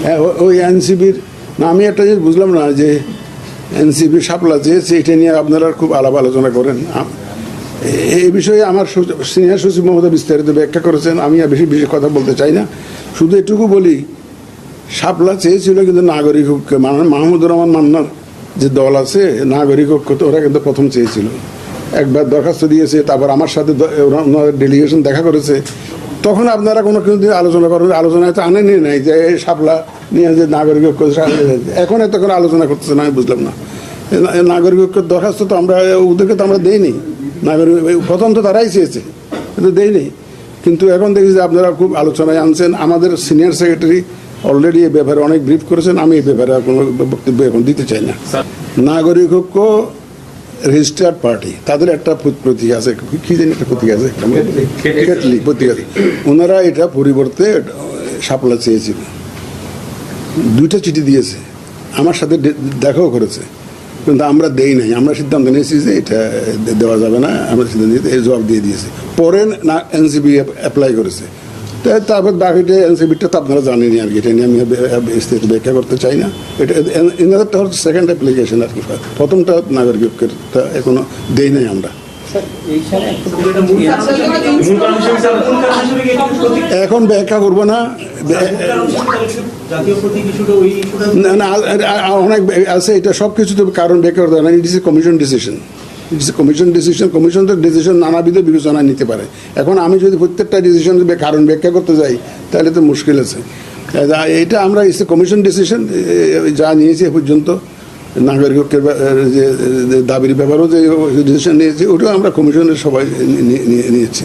হ্যাঁ, ওই এনসিপির না, আমি একটা জিনিস বুঝলাম না যে এনসিপি শাপলা চেয়েছে এটা নিয়ে আপনারা খুব আলাপ আলোচনা করেন। এই বিষয়ে আমার সিনিয়র সচিব মহোদয় বিস্তারিত ব্যাখ্যা করেছেন, আমি আর বেশি বেশি কথা বলতে চাই না। শুধু এটুকু বলি, শাপলা চেয়েছিল কিন্তু নাগরিক ঐক্য, মাহমুদুর রহমান মান্নার যে দল আছে নাগরিক ঐক্য, তো ওরা কিন্তু প্রথম চেয়েছিল, একবার দরখাস্ত দিয়েছে, তারপর আমার সাথে ডেলিগেশন দেখা করেছে। তখন আপনারা কোনো কিছু আলোচনা করেন, আলোচনায় তো আনেনি নাই যে শাপলা নিয়ে যে নাগরিক ঐক্য, এখন এত করে আলোচনা করতেছে না, আমি বুঝলাম না। নাগরিক ঐক্যের দরখাস্ত তো আমরা ওদেরকে তো আমরা দেইনি, নাগরিক প্রথম তো তারাই চেয়েছে, কিন্তু দেইনি। কিন্তু এখন দেখি যে আপনারা খুব আলোচনায় আনছেন। আমাদের সিনিয়র সেক্রেটারি অলরেডি এ ব্যাপারে অনেক ব্রিফ করেছেন, আমি এই ব্যাপারে কোনো বক্তব্য এখন দিতে চাই না। নাগরিক ঐক্য রেজিস্টার্ড পার্টি, তাদের একটা প্রতীক আছে, কি জানি একটা প্রতীক আছে, কেটলি প্রতীক আছে। ওনারা এটা পরিবর্তে শাপলা চেয়েছিল, 2টা চিঠি দিয়েছে, আমার সাথে দেখাও করেছে, কিন্তু আমরা দেই নাই। আমরা সিদ্ধান্ত নিয়েছি যে এটা দেওয়া যাবে না, আমরা সিদ্ধান্ত নিয়ে জবাব দিয়ে দিয়েছি। পরে না এনসিপি অ্যাপ্লাই করেছে, তারপর বাকিটা এনসিপিটা তো আপনারা জানেনি আর কি, এটা নিয়ে আমি বিস্তারিত ব্যাখ্যা করতে চাই না। এটা এনাদেরটা হচ্ছে সেকেন্ড অ্যাপ্লিকেশন আর কি, প্রথমটা নাগরিক ঐক্যের এখনো দেই নাই আমরা। এখন ব্যাখ্যা করবো না, অনেক আছে, এটা সব কিছু তো কারণ ব্যাখ্যা করতে হবে না। ইট ইস এ কমিশন ডিসিশন, কমিশন তো ডিসিশন নানাবিধ বিবেচনায় নিতে পারে। এখন আমি যদি প্রত্যেকটা ডিসিশন কারণ ব্যাখ্যা করতে যাই তাহলে তো মুশকিল আছে। এটা আমরা ইস এ কমিশন ডিসিশন, যা নিয়েছি এ পর্যন্ত নাগরিকের যে দাবির ব্যাপারেও যে ডিসিশন নিয়েছি, ওটাও আমরা কমিশনের সবাই নিয়েছি।